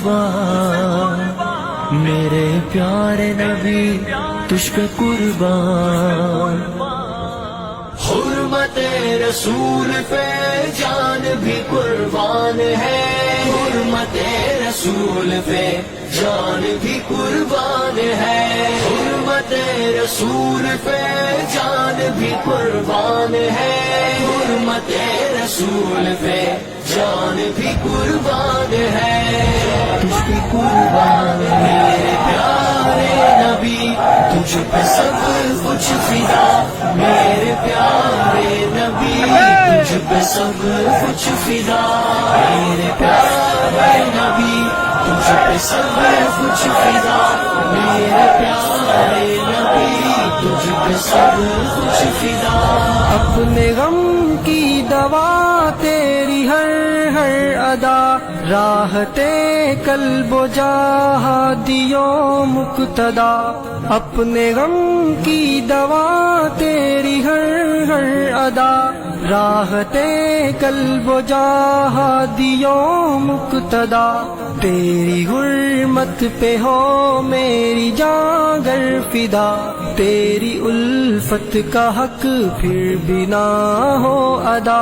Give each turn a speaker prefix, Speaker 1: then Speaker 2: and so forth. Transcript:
Speaker 1: قربان، میرے پیارے نبی تجھ پہ قربان، حرمت رسول پہ جان بھی قربان ہے، حرمت رسول پہ جان بھی قربان ہے، حرمت رسول پہ جان بھی قربان ہے، حرمت رسول پہ جان بھی قربان ہے، تجھ پہ قربان میرے پیارے نبی، تجھ پہ سب کچھ فدا، میرے پیارے نبی تجھ پہ سب کچھ فدا، میرے پیارے نبی تجھ پہ سب کچھ فدا، میرے پیارے نبی تجھ پہ سب کچھ فدا،
Speaker 2: اپنے غم کی دوا تیری ہر ہر ادا، راحت قلب و جہادیو مقتدا، اپنے غم کی دوا تیری ہر ہر ادا، راحت قلب و جہادیو مقتدا، تیری حرمت پہ ہو میری جاں گر فدا، تیری الفت کا حق پھر بھی نہ ہو ادا۔